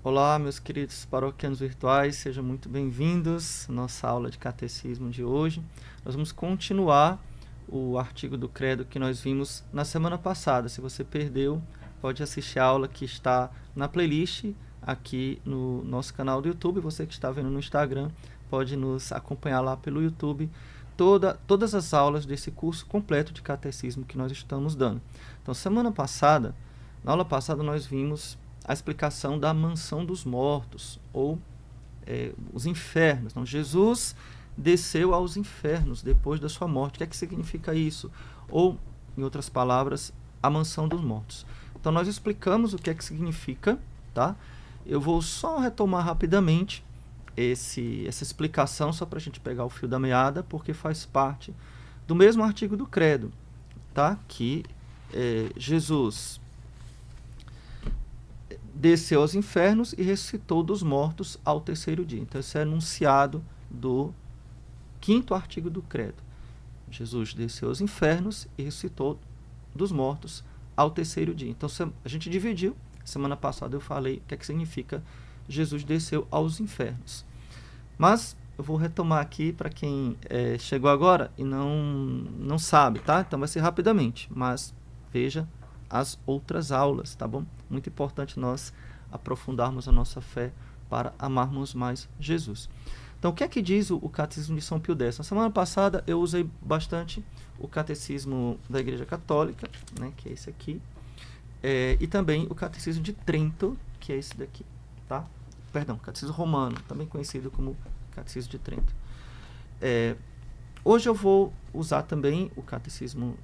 Olá, meus queridos paroquianos virtuais, sejam muito bem-vindos à nossa aula de catecismo de hoje. Nós vamos continuar o artigo do Credo que nós vimos na semana passada. Se você perdeu, pode assistir a aula que está na playlist aqui no nosso canal do YouTube. Você que está vendo no Instagram, pode nos acompanhar lá pelo YouTube. Todas as aulas desse curso completo de catecismo que nós estamos dando. Então, na aula passada nós vimos a explicação da mansão dos mortos, ou os infernos. Então, Jesus desceu aos infernos depois da sua morte. O que é que significa isso? Ou, em outras palavras, a mansão dos mortos. Então, nós explicamos o que é que significa, tá? Eu vou só retomar rapidamente essa explicação, só para a gente pegar o fio da meada, porque faz parte do mesmo artigo do Credo, tá? Que Jesus desceu aos infernos e ressuscitou dos mortos ao terceiro dia. Então, esse é enunciado do 5º artigo do Credo. Jesus desceu aos infernos e ressuscitou dos mortos ao terceiro dia. Então, a gente dividiu. Semana passada eu falei o que é que significa Jesus desceu aos infernos. Mas eu vou retomar aqui para quem chegou agora e não sabe, tá? Então, vai ser rapidamente, mas veja as outras aulas, tá bom? Muito importante nós aprofundarmos a nossa fé para amarmos mais Jesus. Então, o que é que diz o Catecismo de São Pio X? Na semana passada eu usei bastante o Catecismo da Igreja Católica, né, que é esse aqui, e também o Catecismo de Trento, que é esse daqui, tá? Perdão, Catecismo Romano, também conhecido como Catecismo de Trento. Hoje eu vou usar também o Catecismo,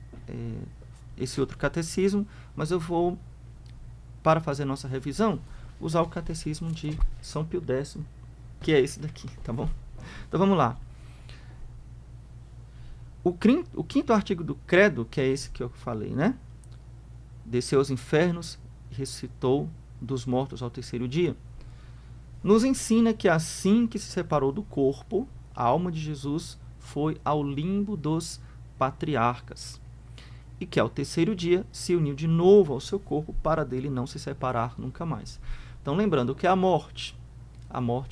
esse outro catecismo, mas eu vou, para fazer nossa revisão, usar o Catecismo de São Pio X, que é esse daqui, tá bom? Então vamos lá. O 5º artigo do Credo, que é esse que eu falei, né? Desceu aos infernos e ressuscitou dos mortos ao terceiro dia, nos ensina que assim que se separou do corpo, a alma de Jesus foi ao limbo dos patriarcas, e que ao terceiro dia se uniu de novo ao seu corpo para dele não se separar nunca mais. Então, lembrando que a morte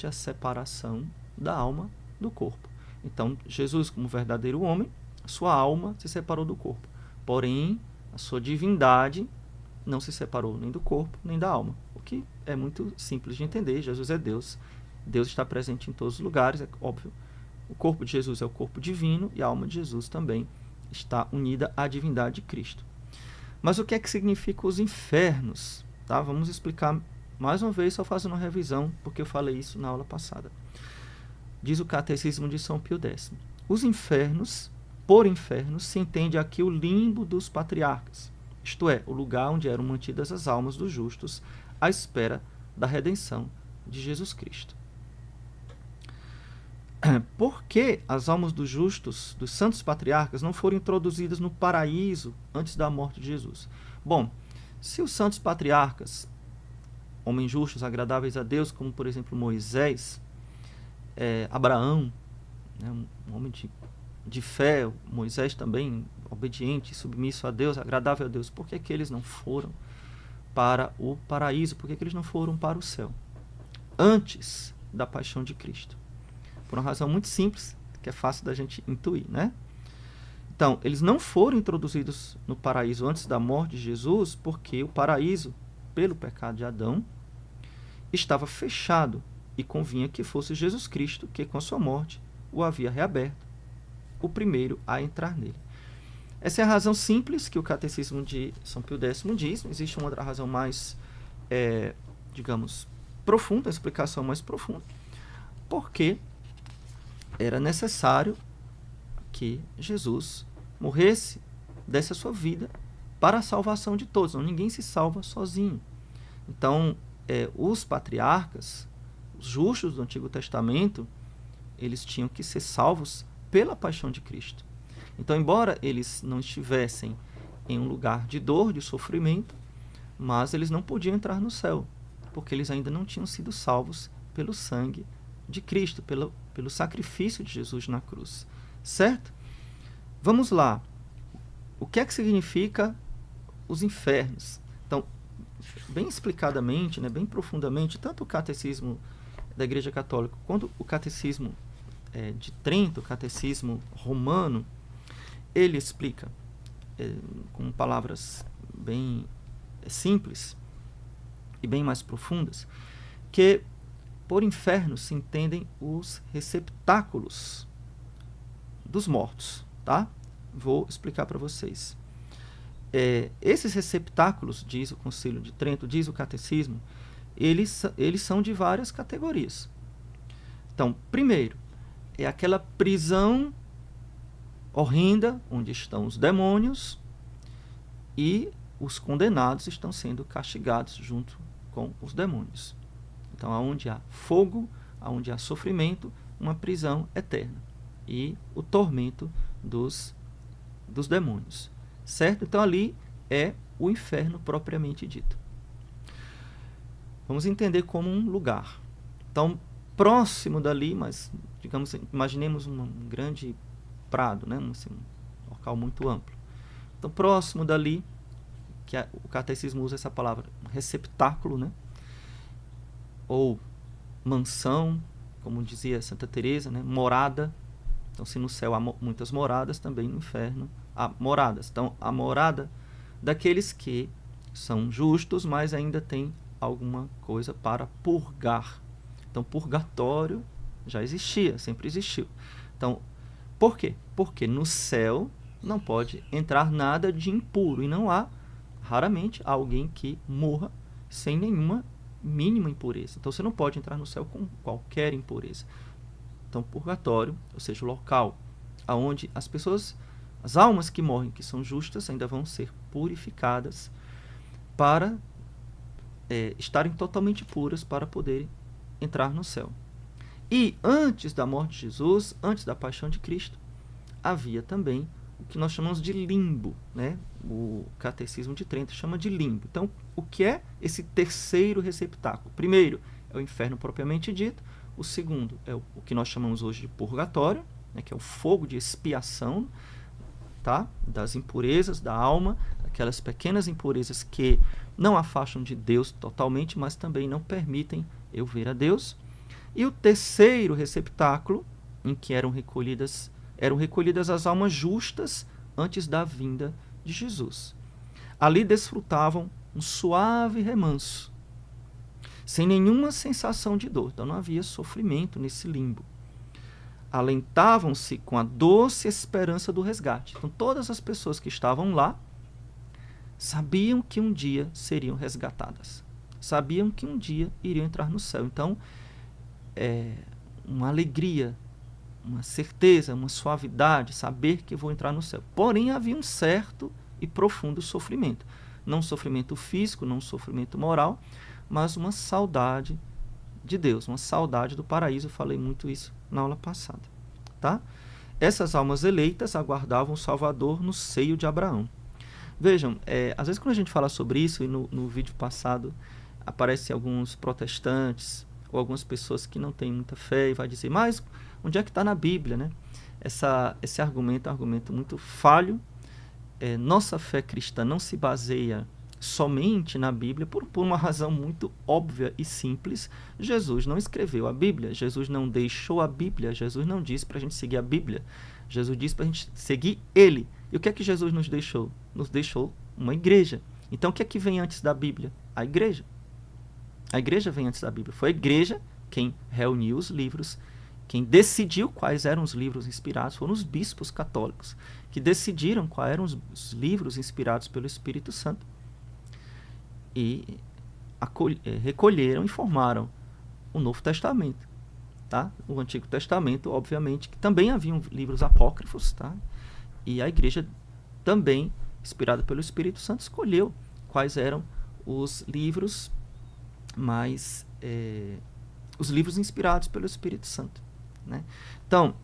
é a separação da alma do corpo. Então, Jesus, como verdadeiro homem, sua alma se separou do corpo. Porém, a sua divindade não se separou nem do corpo, nem da alma. O que é muito simples de entender. Jesus é Deus. Deus está presente em todos os lugares, é óbvio. O corpo de Jesus é o corpo divino e a alma de Jesus também está unida à divindade de Cristo. Mas o que é que significa os infernos? Tá? Vamos explicar mais uma vez, só fazendo uma revisão, porque eu falei isso na aula passada. Diz o Catecismo de São Pio X. Os infernos, por infernos, se entende aqui o limbo dos patriarcas, isto é, o lugar onde eram mantidas as almas dos justos à espera da redenção de Jesus Cristo. Por que as almas dos justos, dos santos patriarcas, não foram introduzidas no paraíso antes da morte de Jesus? Bom, se os santos patriarcas, homens justos, agradáveis a Deus, como por exemplo Moisés, Abraão, né, um homem de fé, Moisés também, obediente, submisso a Deus, agradável a Deus, por que que eles não foram para o paraíso? Por que que eles não foram para o céu antes da paixão de Cristo? Por uma razão muito simples, que é fácil da gente intuir, né? Então, eles não foram introduzidos no paraíso antes da morte de Jesus, porque o paraíso, pelo pecado de Adão, estava fechado e convinha que fosse Jesus Cristo, que com a sua morte o havia reaberto, o primeiro a entrar nele. Essa é a razão simples que o Catecismo de São Pio X diz. Existe uma outra razão mais, digamos, profunda, a explicação mais profunda, porque era necessário que Jesus morresse, desse a sua vida para a salvação de todos. Não, ninguém se salva sozinho. Então, os patriarcas, os justos do Antigo Testamento, eles tinham que ser salvos pela paixão de Cristo. Então, embora eles não estivessem em um lugar de dor, de sofrimento, mas eles não podiam entrar no céu, porque eles ainda não tinham sido salvos pelo sangue de Cristo, pelo sacrifício de Jesus na cruz. Certo? Vamos lá. O que é que significa os infernos? Então, bem explicadamente, né, bem profundamente, tanto o catecismo da Igreja Católica quanto o catecismo de Trento, o catecismo romano, ele explica com palavras bem simples e bem mais profundas, que por inferno se entendem os receptáculos dos mortos, tá? Vou explicar para vocês. Esses receptáculos, diz o Concílio de Trento, diz o Catecismo, eles são de várias categorias. Então, primeiro, é aquela prisão horrenda onde estão os demônios e os condenados estão sendo castigados junto com os demônios. Então, aonde há fogo, aonde há sofrimento, uma prisão eterna e o tormento dos demônios. Certo? Então, ali é o inferno propriamente dito. Vamos entender como um lugar. Então, próximo dali, mas, digamos, imaginemos um grande prado, né? Um local muito amplo. Então, próximo dali, que o catecismo usa essa palavra, receptáculo, né? Ou mansão, como dizia Santa Teresa, né? Morada. Então, se no céu há muitas moradas, também no inferno há moradas. Então, a morada daqueles que são justos, mas ainda tem alguma coisa para purgar. Então, purgatório já existia, sempre existiu. Então, por quê? Porque no céu não pode entrar nada de impuro e não há, raramente, alguém que morra sem nenhuma mínima impureza. Então, você não pode entrar no céu com qualquer impureza. Então, purgatório, ou seja, o local onde as pessoas, as almas que morrem, que são justas, ainda vão ser purificadas para estarem totalmente puras para poderem entrar no céu. E antes da morte de Jesus, antes da paixão de Cristo, havia também o que nós chamamos de limbo, né? O Catecismo de Trento chama de limbo. Então, o que é esse terceiro receptáculo? Primeiro, é o inferno propriamente dito. O segundo é o que nós chamamos hoje de purgatório, né? Que é o fogo de expiação, tá? Das impurezas da alma, aquelas pequenas impurezas que não afastam de Deus totalmente, mas também não permitem eu ver a Deus. E o terceiro receptáculo, em que eram recolhidas as almas justas antes da vinda de Jesus. Ali desfrutavam um suave remanso, sem nenhuma sensação de dor. Então não havia sofrimento nesse limbo. Alentavam-se com a doce esperança do resgate. Então todas as pessoas que estavam lá sabiam que um dia seriam resgatadas. Sabiam que um dia iriam entrar no céu. Então, uma alegria, uma certeza, uma suavidade, saber que vou entrar no céu. Porém, havia um certo e profundo sofrimento. Não um sofrimento físico, não um sofrimento moral, mas uma saudade de Deus, uma saudade do paraíso. Eu falei muito isso na aula passada. Tá? Essas almas eleitas aguardavam o Salvador no seio de Abraão. Vejam, às vezes quando a gente fala sobre isso, e no vídeo passado aparecem alguns protestantes ou algumas pessoas que não têm muita fé e vai dizer, mas onde é que está na Bíblia? Né? Esse argumento é um argumento muito falho. Nossa fé cristã não se baseia somente na Bíblia por uma razão muito óbvia e simples. Jesus não escreveu a Bíblia, Jesus não deixou a Bíblia, Jesus não disse para a gente seguir a Bíblia, Jesus disse para a gente seguir Ele. E o que é que Jesus nos deixou? Nos deixou uma igreja. Então, o que é que vem antes da Bíblia? A igreja. A igreja vem antes da Bíblia. Foi a igreja quem reuniu os livros, quem decidiu quais eram os livros inspirados, foram os bispos católicos, que decidiram quais eram os livros inspirados pelo Espírito Santo. E recolheram e formaram o Novo Testamento. Tá? O Antigo Testamento, obviamente, que também haviam livros apócrifos, tá? E a igreja também, inspirada pelo Espírito Santo, escolheu quais eram os livros mais... os livros inspirados pelo Espírito Santo. Né? Então,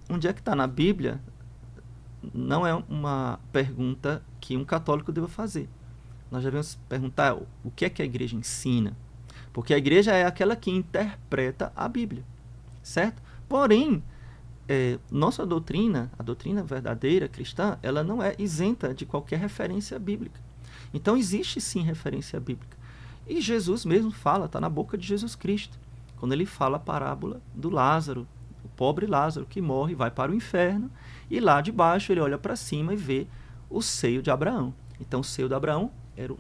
onde é que está na Bíblia? Não é uma pergunta que um católico deva fazer. Nós devemos perguntar o que é que a igreja ensina. Porque a igreja é aquela que interpreta a Bíblia. Certo? Porém, nossa doutrina, a doutrina verdadeira cristã, ela não é isenta de qualquer referência bíblica. Então existe sim referência bíblica. E Jesus mesmo fala, está na boca de Jesus Cristo, quando ele fala a parábola do Lázaro, o pobre Lázaro que morre, vai para o inferno, e lá de baixo ele olha para cima e vê o seio de Abraão. Então o seio de Abraão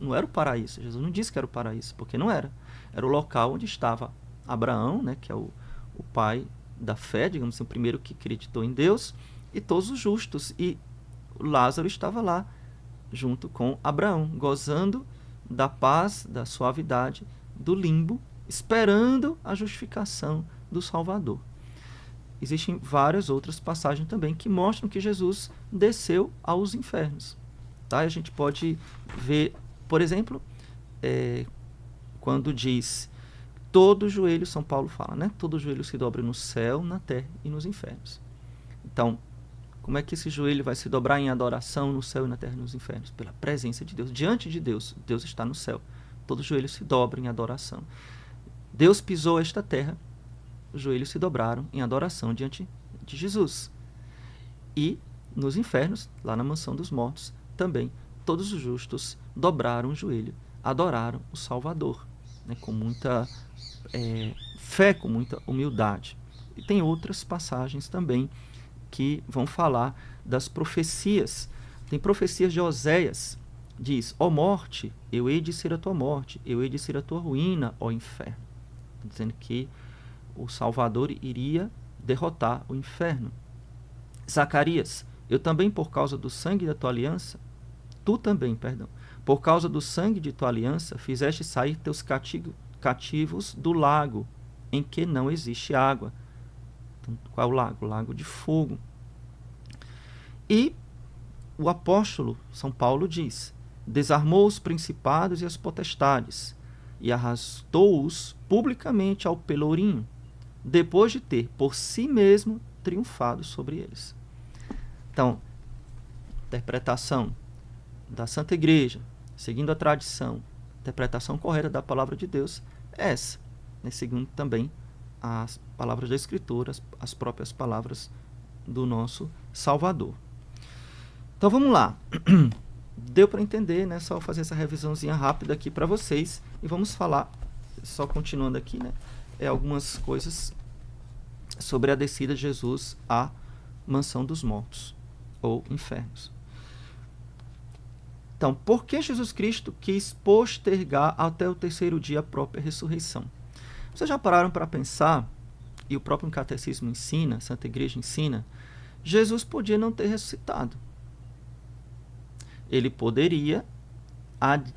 não era o paraíso. Jesus não disse que era o paraíso, porque não era. Era o local onde estava Abraão, né, que é o pai da fé, digamos assim, o primeiro que acreditou em Deus, e todos os justos. E Lázaro estava lá, junto com Abraão, gozando da paz, da suavidade, do limbo, esperando a justificação do Salvador. Existem várias outras passagens também que mostram que Jesus desceu aos infernos. Tá? A gente pode ver, por exemplo, quando diz todo joelho, São Paulo fala, né? Todo joelho se dobra no céu, na terra e nos infernos. Então, como é que esse joelho vai se dobrar em adoração no céu e na terra e nos infernos? Pela presença de Deus. Diante de Deus, Deus está no céu. Todo joelho se dobra em adoração. Deus pisou esta terra, os joelhos se dobraram em adoração diante de Jesus. E nos infernos, lá na mansão dos mortos, também todos os justos dobraram o joelho, adoraram o Salvador, né, com muita fé, com muita humildade. E tem outras passagens também que vão falar das profecias. Tem profecias de Oséias, diz, ó morte, eu hei de ser a tua morte, eu hei de ser a tua ruína, ó inferno. Dizendo que o Salvador iria derrotar o inferno. Zacarias, eu também por causa do sangue da tua aliança, tu também, perdão, por causa do sangue de tua aliança, fizeste sair teus cativos do lago, em que não existe água. Então, qual é o lago? O lago de fogo. E o apóstolo São Paulo diz, desarmou os principados e as potestades, e arrastou-os publicamente ao pelourinho, depois de ter por si mesmo triunfado sobre eles. Então, interpretação da Santa Igreja, seguindo a tradição, interpretação correta da palavra de Deus é essa, né? Seguindo também as palavras da Escritura, as próprias palavras do nosso Salvador. Então vamos lá. Deu para entender, né? Só fazer essa revisãozinha rápida aqui para vocês e vamos falar, só continuando aqui, né? Algumas coisas sobre a descida de Jesus à mansão dos mortos ou infernos. Então, por que Jesus Cristo quis postergar até o terceiro dia a própria ressurreição? Vocês já pararam para pensar, e o próprio catecismo ensina, a Santa Igreja ensina, Jesus podia não ter ressuscitado. Ele poderia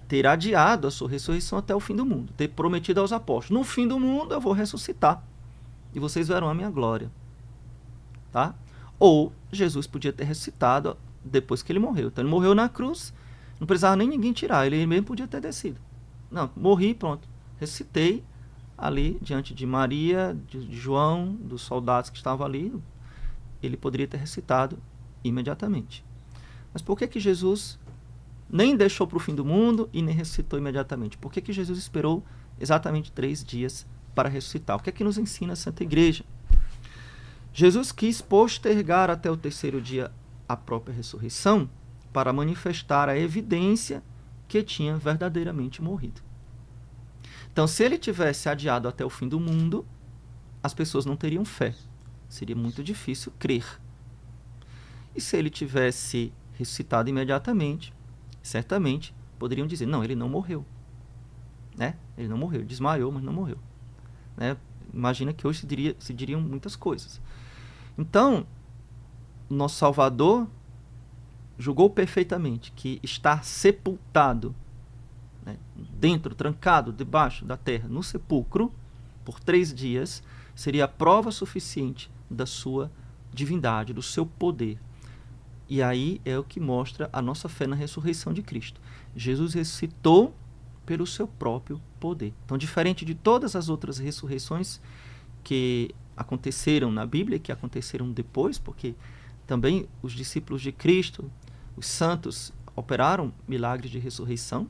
ter adiado a sua ressurreição até o fim do mundo, ter prometido aos apóstolos, no fim do mundo eu vou ressuscitar, e vocês verão a minha glória. Tá? Ou Jesus podia ter ressuscitado depois que ele morreu. Então ele morreu na cruz, não precisava nem ninguém tirar, ele mesmo podia ter descido. Não, morri, pronto, ressuscitei ali diante de Maria, de João, dos soldados que estavam ali, ele poderia ter ressuscitado imediatamente. Mas por que Jesus nem deixou para o fim do mundo e nem ressuscitou imediatamente? Por que Jesus esperou exatamente 3 dias para ressuscitar? O que é que nos ensina a Santa Igreja? Jesus quis postergar até o terceiro dia a própria ressurreição para manifestar a evidência que tinha verdadeiramente morrido. Então, se ele tivesse adiado até o fim do mundo, as pessoas não teriam fé. Seria muito difícil crer. E se ele tivesse ressuscitado imediatamente, certamente poderiam dizer, não, ele não morreu. Né? Ele não morreu, desmaiou, mas não morreu. Né? Imagina que hoje se diriam muitas coisas. Então, nosso Salvador julgou perfeitamente que estar sepultado, né, dentro, trancado, debaixo da terra, no sepulcro, por 3 dias, seria a prova suficiente da sua divindade, do seu poder. E aí é o que mostra a nossa fé na ressurreição de Cristo. Jesus ressuscitou pelo seu próprio poder. Então, diferente de todas as outras ressurreições que aconteceram na Bíblia, que aconteceram depois, porque também os discípulos de Cristo, os santos, operaram milagres de ressurreição.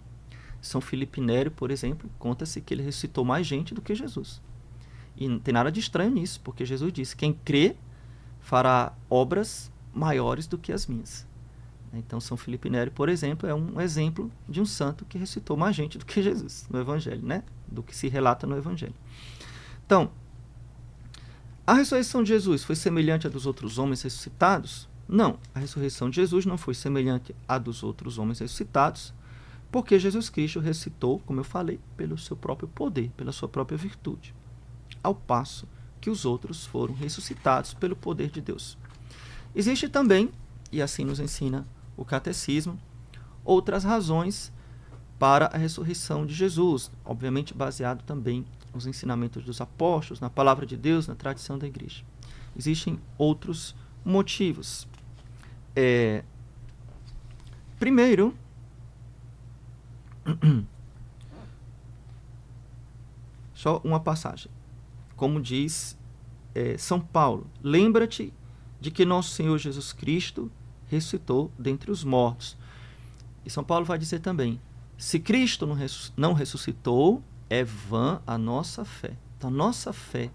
São Filipe Nério, por exemplo, conta-se que ele ressuscitou mais gente do que Jesus. E não tem nada de estranho nisso, porque Jesus disse, quem crê fará obras maiores do que as minhas. Então, São Filipe Neri, por exemplo, é um exemplo de um santo que ressuscitou mais gente do que Jesus no Evangelho, né? Do que se relata no Evangelho. Então, a ressurreição de Jesus foi semelhante à dos outros homens ressuscitados? Não, a ressurreição de Jesus não foi semelhante à dos outros homens ressuscitados, porque Jesus Cristo ressuscitou, como eu falei, pelo seu próprio poder, pela sua própria virtude, ao passo que os outros foram ressuscitados pelo poder de Deus. Existe também, e assim nos ensina o Catecismo, outras razões para a ressurreição de Jesus, obviamente baseado também nos ensinamentos dos apóstolos, na palavra de Deus, na tradição da igreja. Existem outros motivos. Primeiro, só uma passagem. Como diz São Paulo, lembra-te de que nosso Senhor Jesus Cristo ressuscitou dentre os mortos. E São Paulo vai dizer também, se Cristo não ressuscitou, é vã a nossa fé. Então, a nossa fé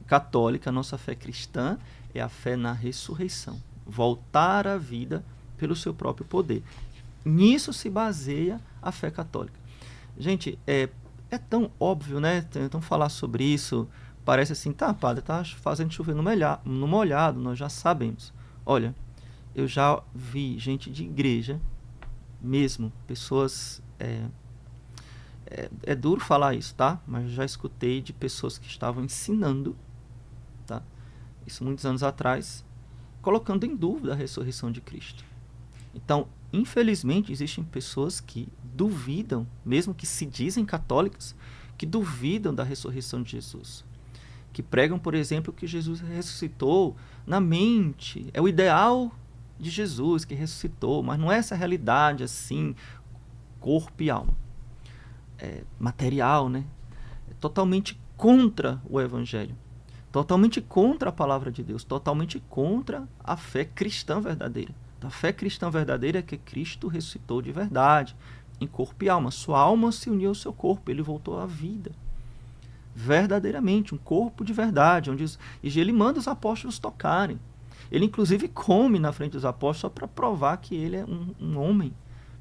católica, a nossa fé cristã, é a fé na ressurreição. Voltar à vida pelo seu próprio poder. Nisso se baseia a fé católica. Gente, é tão óbvio, né? Então, falar sobre isso parece assim, tá, padre, tá fazendo chover no molhado, nós já sabemos. Olha, eu já vi gente de igreja, mesmo, pessoas... É duro falar isso, tá? Mas já escutei de pessoas que estavam ensinando, tá? Isso muitos anos atrás, colocando em dúvida a ressurreição de Cristo. Então, infelizmente, existem pessoas que duvidam, mesmo que se dizem católicas, que duvidam da ressurreição de Jesus. Que pregam, por exemplo, que Jesus ressuscitou na mente. É o ideal de Jesus que ressuscitou, mas não é essa realidade assim, corpo e alma. É material, né? É totalmente contra o Evangelho. Totalmente contra a palavra de Deus. Totalmente contra a fé cristã verdadeira. A fé cristã verdadeira é que Cristo ressuscitou de verdade, em corpo e alma. Sua alma se uniu ao seu corpo, ele voltou à vida. Verdadeiramente, um corpo de verdade. E ele manda os apóstolos tocarem. Ele, inclusive, come na frente dos apóstolos só para provar que ele é um homem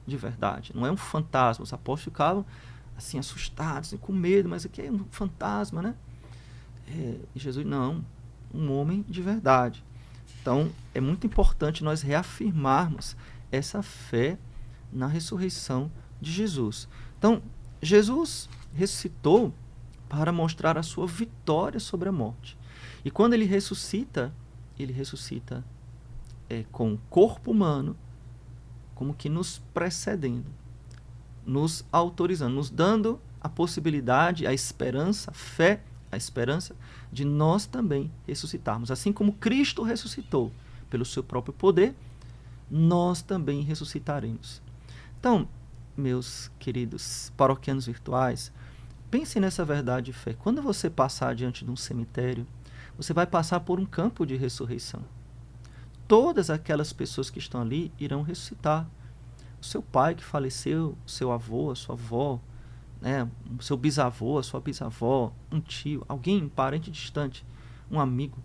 de verdade. Não é um fantasma. Os apóstolos ficavam assim, assustados, com medo, mas aqui é um fantasma, né? E Jesus, não, um homem de verdade. Então, é muito importante nós reafirmarmos essa fé na ressurreição de Jesus. Então, Jesus ressuscitou para mostrar a sua vitória sobre a morte. E quando ele ressuscita com o corpo humano, como que nos precedendo, nos autorizando, nos dando a possibilidade, a esperança, a fé, a esperança de nós também ressuscitarmos. Assim como Cristo ressuscitou pelo seu próprio poder, nós também ressuscitaremos. Então, meus queridos paroquianos virtuais, pensem nessa verdade de fé. Quando você passar diante de um cemitério, você vai passar por um campo de ressurreição. Todas aquelas pessoas que estão ali irão ressuscitar. O seu pai que faleceu, o seu avô, a sua avó, né, o seu bisavô, a sua bisavó, um tio, alguém, um parente distante, um amigo,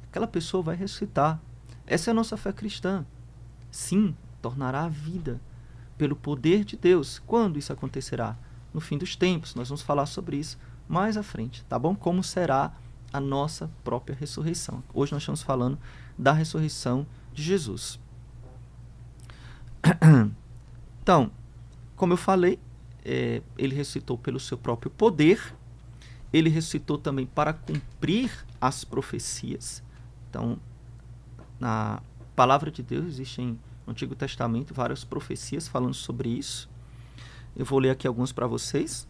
aquela pessoa vai ressuscitar. Essa é a nossa fé cristã. Sim, tornará a vida pelo poder de Deus. Quando isso acontecerá? No fim dos tempos. Nós vamos falar sobre isso mais à frente, tá bom? Como será a nossa própria ressurreição. Hoje nós estamos falando da ressurreição de Jesus. Então, como eu falei, ele ressuscitou pelo seu próprio poder, ele ressuscitou também para cumprir as profecias. Então, na palavra de Deus existem no Antigo Testamento várias profecias falando sobre isso. Eu vou ler aqui alguns para vocês.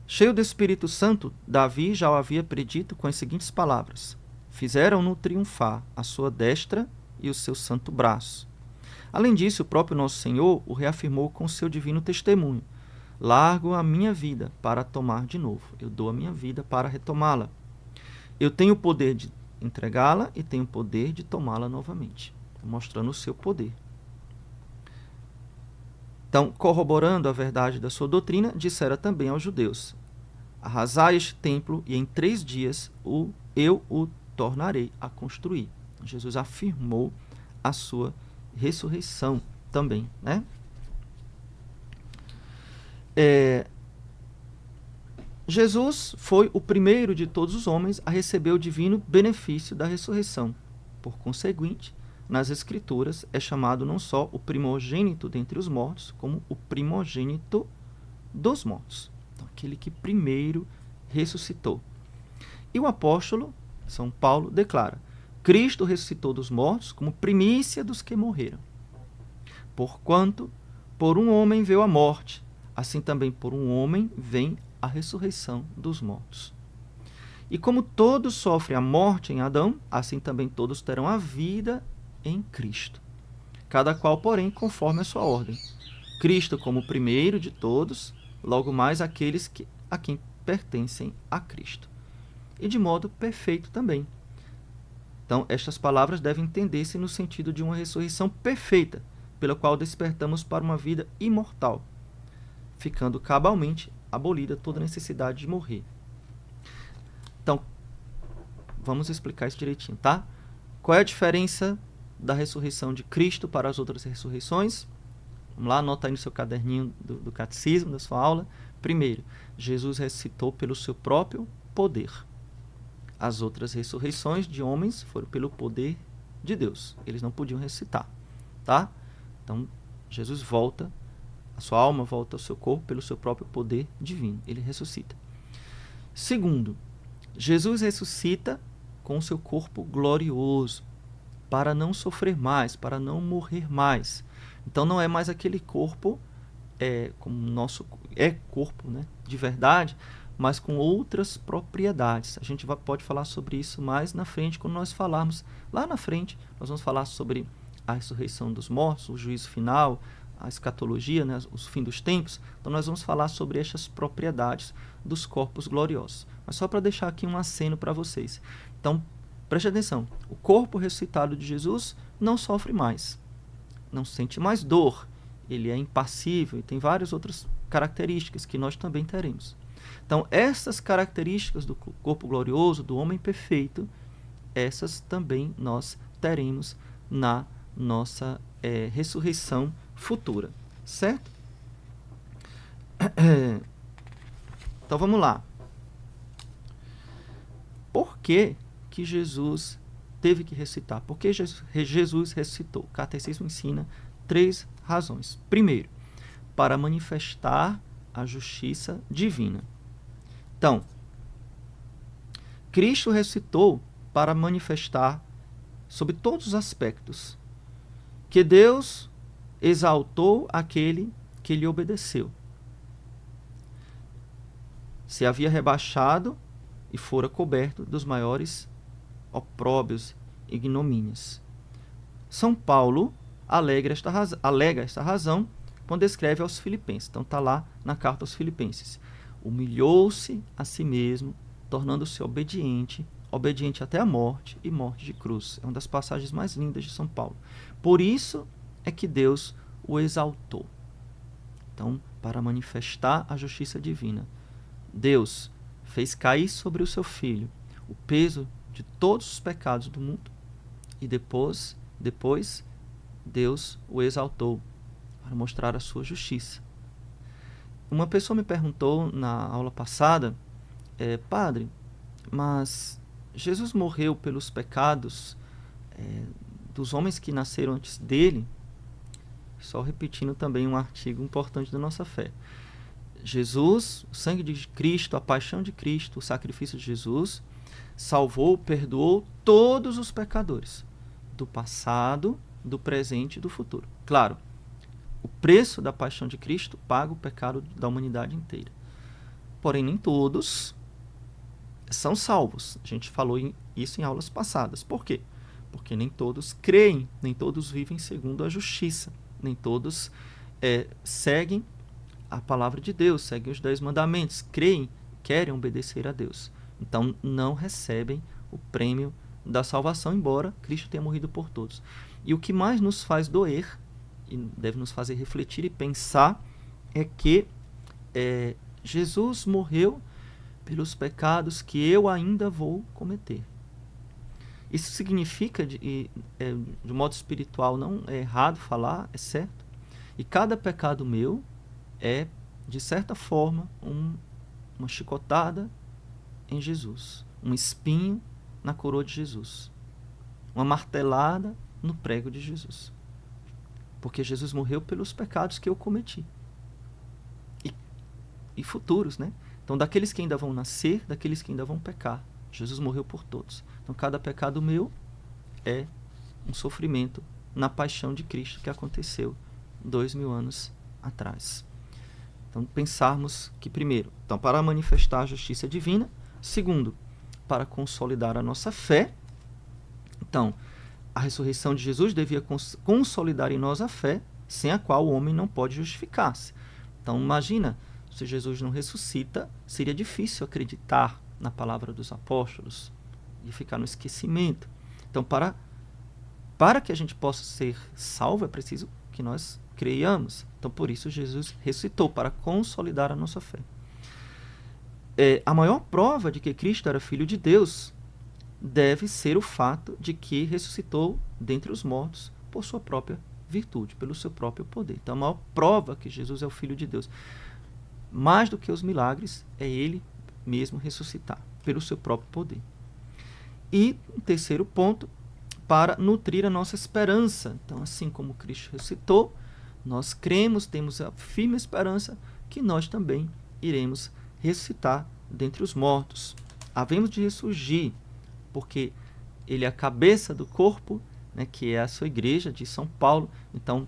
Cheio do Espírito Santo, Davi já o havia predito com as seguintes palavras: fizeram-no triunfar a sua destra e o seu santo braço. Além disso, o próprio Nosso Senhor o reafirmou com seu divino testemunho: largo a minha vida para tomar de novo. Eu dou a minha vida para retomá-la. Eu tenho o poder de entregá-la e tenho o poder de tomá-la novamente. Mostrando o seu poder. Então, corroborando a verdade da sua doutrina, dissera também aos judeus: arrasai este templo e em 3 dias eu o tornarei a construir. Jesus afirmou a sua ressurreição também, né? Jesus foi o primeiro de todos os homens a receber o divino benefício da ressurreição. Por conseguinte, nas Escrituras é chamado não só o primogênito dentre os mortos, como o primogênito dos mortos. Então, aquele que primeiro ressuscitou. E o apóstolo São Paulo declara: Cristo ressuscitou dos mortos como primícia dos que morreram. Porquanto, por um homem veio a morte, assim também por um homem vem a ressurreição dos mortos. E como todos sofrem a morte em Adão, assim também todos terão a vida em Cristo. Cada qual, porém, conforme a sua ordem. Cristo como o primeiro de todos, logo mais aqueles a quem pertencem a Cristo. E de modo perfeito também. Então, estas palavras devem entender-se no sentido de uma ressurreição perfeita, pela qual despertamos para uma vida imortal, ficando cabalmente abolida toda necessidade de morrer. Então, vamos explicar isso direitinho, tá? Qual é a diferença da ressurreição de Cristo para as outras ressurreições? Vamos lá, anota aí no seu caderninho do catecismo, da sua aula. Primeiro, Jesus ressuscitou pelo seu próprio poder. As outras ressurreições de homens foram pelo poder de Deus. Eles não podiam ressuscitar, tá? Então, Jesus volta, a sua alma volta ao seu corpo pelo seu próprio poder divino. Ele ressuscita. Segundo, Jesus ressuscita com o seu corpo glorioso, para não sofrer mais, para não morrer mais. Então, não é mais aquele corpo, como o nosso corpo, né, de verdade, mas com outras propriedades. A gente pode falar sobre isso mais na frente, quando nós falarmos, lá na frente, nós vamos falar sobre a ressurreição dos mortos, o juízo final, a escatologia, né, os fim dos tempos. Então, nós vamos falar sobre estas propriedades dos corpos gloriosos. Mas só para deixar aqui um aceno para vocês. Então, preste atenção. O corpo ressuscitado de Jesus não sofre mais. Não sente mais dor. Ele é impassível e tem várias outras características que nós também teremos. Então, essas características do corpo glorioso, do homem perfeito, essas também nós teremos na nossa ressurreição futura, certo? Então, vamos lá. Por que Jesus teve que ressuscitar? Por que Jesus ressuscitou? O Catecismo ensina 3 razões. Primeiro, para manifestar a justiça divina. Então, Cristo ressuscitou para manifestar, sob todos os aspectos, que Deus exaltou aquele que lhe obedeceu. Se havia rebaixado e fora coberto dos maiores opróbios e ignomínias. São Paulo alega esta razão quando escreve aos Filipenses. Então está lá na carta aos Filipenses. Humilhou-se a si mesmo, tornando-se obediente até a morte e morte de cruz. É uma das passagens mais lindas de São Paulo. Por isso é que Deus o exaltou. Então, para manifestar a justiça divina, Deus fez cair sobre o seu Filho o peso de todos os pecados do mundo e depois Deus o exaltou para mostrar a sua justiça. Uma pessoa me perguntou na aula passada, Padre, mas Jesus morreu pelos pecados dos homens que nasceram antes dele? Só repetindo também um artigo importante da nossa fé. Jesus, o sangue de Cristo, a paixão de Cristo, o sacrifício de Jesus, salvou, perdoou todos os pecadores, do passado, do presente e do futuro. Claro, o preço da paixão de Cristo paga o pecado da humanidade inteira. Porém, nem todos são salvos. A gente falou isso em aulas passadas. Por quê? Porque nem todos creem, nem todos vivem segundo a justiça, nem todos seguem a palavra de Deus, seguem os 10 mandamentos, creem, querem obedecer a Deus. Então, não recebem o prêmio da salvação, embora Cristo tenha morrido por todos. E o que mais nos faz doer e deve nos fazer refletir e pensar é que Jesus morreu pelos pecados que eu ainda vou cometer. Isso significa, de modo espiritual, não é errado falar, é certo. E cada pecado meu é, de certa forma, uma chicotada em Jesus, um espinho na coroa de Jesus, uma martelada no prego de Jesus. Porque Jesus morreu pelos pecados que eu cometi. E futuros, né? Então, daqueles que ainda vão nascer, daqueles que ainda vão pecar. Jesus morreu por todos. Então, cada pecado meu é um sofrimento na paixão de Cristo que aconteceu 2000 anos atrás. Então, pensarmos que, primeiro, para manifestar a justiça divina. Segundo, para consolidar a nossa fé. Então, a ressurreição de Jesus devia consolidar em nós a fé, sem a qual o homem não pode justificar-se. Então, imagina, se Jesus não ressuscita, seria difícil acreditar na palavra dos apóstolos e ficar no esquecimento. Então, para que a gente possa ser salvo, é preciso que nós creiamos. Então, por isso, Jesus ressuscitou, para consolidar a nossa fé. A maior prova de que Cristo era Filho de Deus deve ser o fato de que ressuscitou dentre os mortos por sua própria virtude, pelo seu próprio poder. Então, a maior prova que Jesus é o Filho de Deus, mais do que os milagres, é Ele mesmo ressuscitar, pelo seu próprio poder. E, um terceiro ponto, para nutrir a nossa esperança. Então, assim como Cristo ressuscitou, nós cremos, temos a firme esperança que nós também iremos ressuscitar dentre os mortos. Havemos de ressurgir, porque Ele é a cabeça do corpo, né, que é a sua igreja, de São Paulo. Então,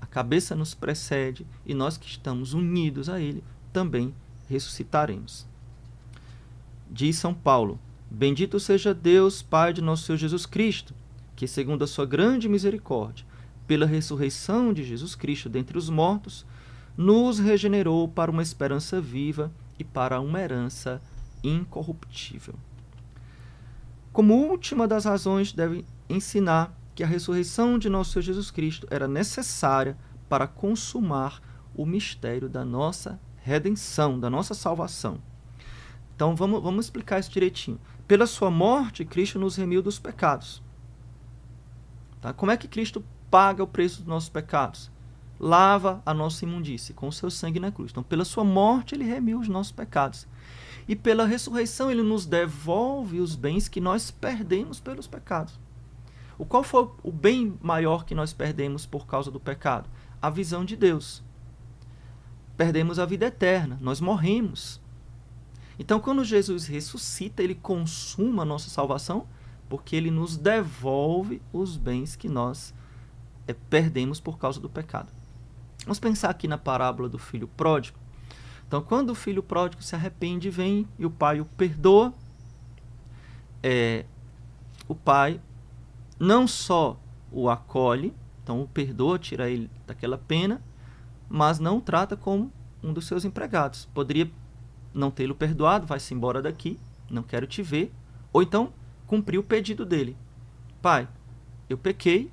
a cabeça nos precede e nós que estamos unidos a Ele também ressuscitaremos. Diz São Paulo: bendito seja Deus, Pai de nosso Senhor Jesus Cristo, que segundo a sua grande misericórdia, pela ressurreição de Jesus Cristo dentre os mortos, nos regenerou para uma esperança viva e para uma herança incorruptível. Como última das razões, deve ensinar que a ressurreição de nosso Senhor Jesus Cristo era necessária para consumar o mistério da nossa redenção, da nossa salvação. Então, vamos explicar isso direitinho. Pela sua morte, Cristo nos remiu dos pecados. Tá? Como é que Cristo paga o preço dos nossos pecados? Lava a nossa imundície com o seu sangue na cruz. Então, pela sua morte, Ele remiu os nossos pecados. E pela ressurreição, Ele nos devolve os bens que nós perdemos pelos pecados. Qual foi o bem maior que nós perdemos por causa do pecado? A visão de Deus. Perdemos a vida eterna, nós morremos. Então, quando Jesus ressuscita, Ele consuma a nossa salvação, porque Ele nos devolve os bens que nós perdemos por causa do pecado. Vamos pensar aqui na parábola do filho pródigo. Então, quando o filho pródigo se arrepende, vem e o pai o perdoa, o pai não só o acolhe, então o perdoa, tira ele daquela pena, mas não o trata como um dos seus empregados. Poderia não tê-lo perdoado, vai-se embora daqui, não quero te ver, ou então cumprir o pedido dele. Pai, eu pequei,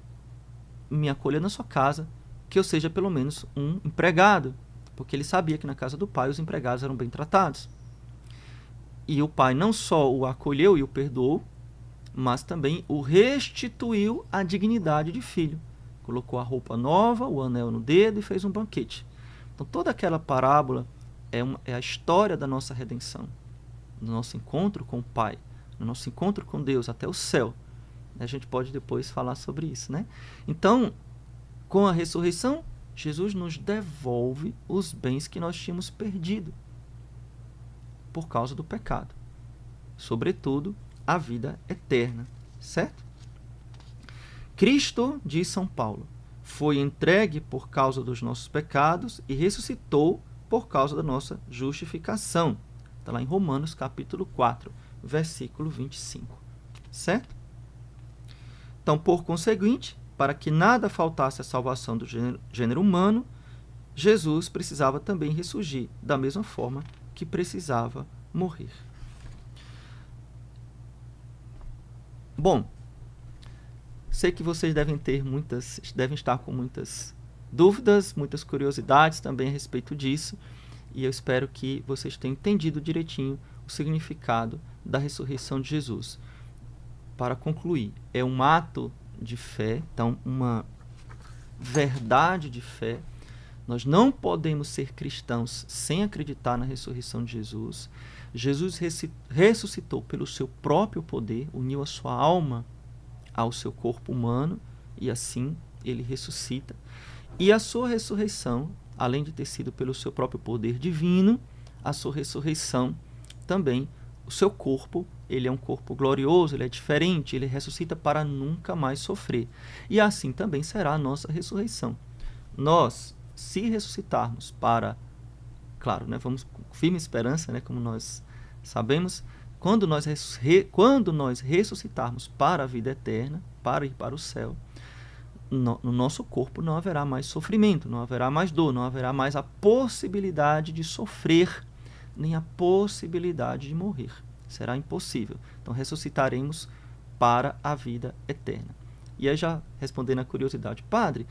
me acolha na sua casa, que eu seja pelo menos um empregado, porque ele sabia que na casa do pai os empregados eram bem tratados. E o pai não só o acolheu e o perdoou, mas também o restituiu à dignidade de filho. Colocou a roupa nova, o anel no dedo e fez um banquete. Então, toda aquela parábola é a história da nossa redenção, do nosso encontro com o Pai, do nosso encontro com Deus até o céu. A gente pode depois falar sobre isso, né? Então, com a ressurreição, Jesus nos devolve os bens que nós tínhamos perdido por causa do pecado. Sobretudo, a vida eterna, certo? Cristo, diz São Paulo, foi entregue por causa dos nossos pecados e ressuscitou por causa da nossa justificação. Está lá em Romanos, capítulo 4, versículo 25. Certo? Então, por conseguinte, para que nada faltasse à salvação do gênero humano, Jesus precisava também ressurgir, da mesma forma que precisava morrer. Bom, Sei que vocês devem estar com muitas dúvidas, muitas curiosidades também a respeito disso, e eu espero que vocês tenham entendido direitinho o significado da ressurreição de Jesus. Para concluir, é um ato de fé, então uma verdade de fé. Nós não podemos ser cristãos sem acreditar na ressurreição de Jesus. Jesus ressuscitou pelo seu próprio poder, uniu a sua alma ao seu corpo humano e assim ele ressuscita. E a sua ressurreição, além de ter sido pelo seu próprio poder divino, a sua ressurreição também, o seu corpo, ele é um corpo glorioso, ele é diferente, ele ressuscita para nunca mais sofrer. E assim também será a nossa ressurreição. Nós, se ressuscitarmos para, claro, né, vamos com firme esperança, né, como nós sabemos, quando nós ressuscitarmos para a vida eterna, para ir para o céu, no nosso corpo não haverá mais sofrimento, não haverá mais dor, não haverá mais a possibilidade de sofrer, nem a possibilidade de morrer. Será impossível. Então ressuscitaremos para a vida eterna. E aí, já respondendo a curiosidade, padre,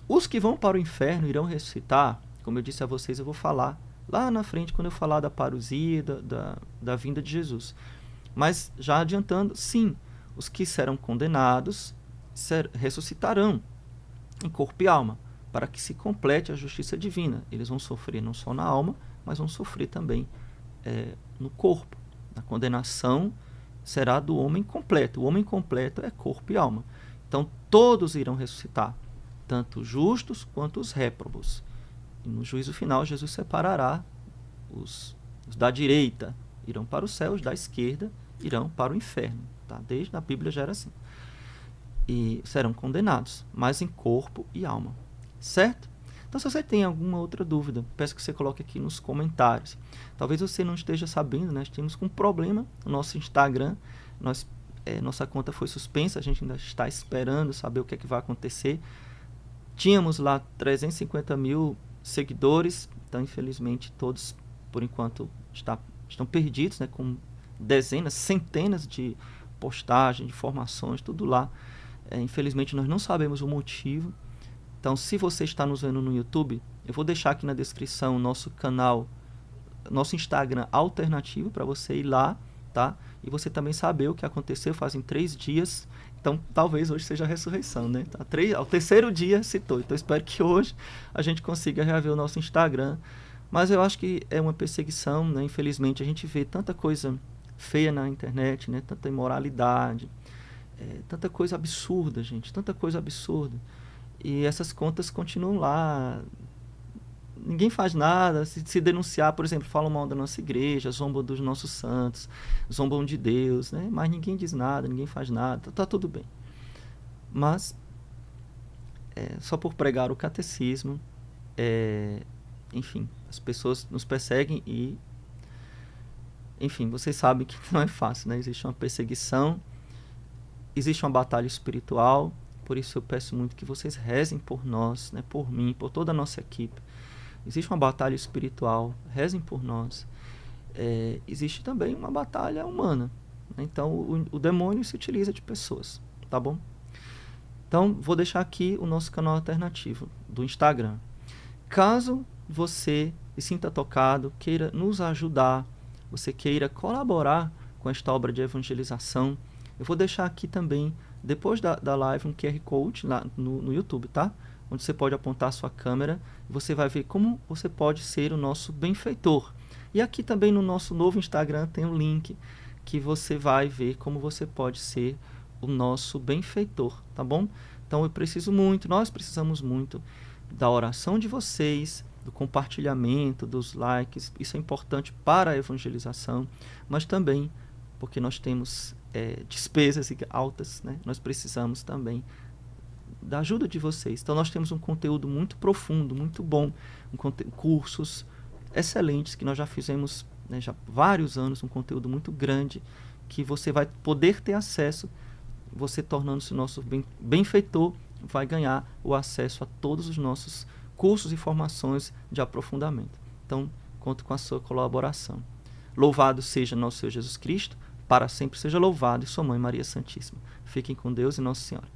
os que vão para o inferno irão ressuscitar? Como eu disse a vocês, eu vou falar lá na frente quando eu falar da parousia, da vinda de Jesus. Mas já adiantando, sim, os que serão condenados ressuscitarão em corpo e alma, para que se complete a justiça divina. Eles vão sofrer não só na alma, mas vão sofrer também no corpo. A condenação será do homem completo. O homem completo é corpo e alma. Então todos irão ressuscitar, tanto os justos quanto os réprobos. E no juízo final, Jesus separará os da direita irão para o céu, os da esquerda irão para o inferno. Tá? Desde a Bíblia já era assim. E serão condenados, mas em corpo e alma. Certo? Então, se você tem alguma outra dúvida, peço que você coloque aqui nos comentários. Talvez você não esteja sabendo, né? Temos um problema no nosso Instagram. Nossa conta foi suspensa, a gente ainda está esperando saber o que é que vai acontecer. Tínhamos lá 350 mil seguidores, então infelizmente todos, por enquanto, estão perdidos, né? Com dezenas, centenas de postagens, de informações, tudo lá. Infelizmente nós não sabemos o motivo. Então, se você está nos vendo no YouTube, eu vou deixar aqui na descrição o nosso canal, nosso Instagram alternativo, para você ir lá, tá? E você também saber o que aconteceu fazem 3 dias. Então, talvez hoje seja a ressurreição, né? Ao terceiro dia citou. Então, espero que hoje a gente consiga reaver o nosso Instagram. Mas eu acho que é uma perseguição, né? Infelizmente, a gente vê tanta coisa feia na internet, né? Tanta imoralidade, tanta coisa absurda, gente. Tanta coisa absurda. E essas contas continuam lá. Ninguém faz nada. Se denunciar, por exemplo, falam mal da nossa igreja, zombam dos nossos santos, zombam de Deus, né? Mas ninguém diz nada, ninguém faz nada. Tá tudo bem. Mas, só por pregar o catecismo, enfim, as pessoas nos perseguem e, enfim, vocês sabem que não é fácil, né? Existe uma perseguição, existe uma batalha espiritual. Por isso eu peço muito que vocês rezem por nós, né, por mim, por toda a nossa equipe. Existe uma batalha espiritual, rezem por nós. Existe também uma batalha humana. Né? Então o demônio se utiliza de pessoas, tá bom? Então vou deixar aqui o nosso canal alternativo do Instagram. Caso você se sinta tocado, queira nos ajudar, você queira colaborar com esta obra de evangelização, eu vou deixar aqui também, depois da live, um QR Code lá no YouTube, tá? Onde você pode apontar a sua câmera e você vai ver como você pode ser o nosso benfeitor. E aqui também no nosso novo Instagram tem um link que você vai ver como você pode ser o nosso benfeitor, tá bom? Então nós precisamos muito da oração de vocês, do compartilhamento, dos likes. Isso é importante para a evangelização, mas também porque nós temos despesas altas, né? Nós precisamos também da ajuda de vocês. Então nós temos um conteúdo muito profundo, muito bom, cursos excelentes que nós já fizemos, né, já há vários anos, um conteúdo muito grande que você vai poder ter acesso. Você tornando-se nosso benfeitor, vai ganhar o acesso a todos os nossos cursos e formações de aprofundamento. Então, conto com a sua colaboração. Louvado seja nosso Senhor Jesus Cristo, para sempre seja louvado, e sua Mãe Maria Santíssima. Fiquem com Deus e Nossa Senhora.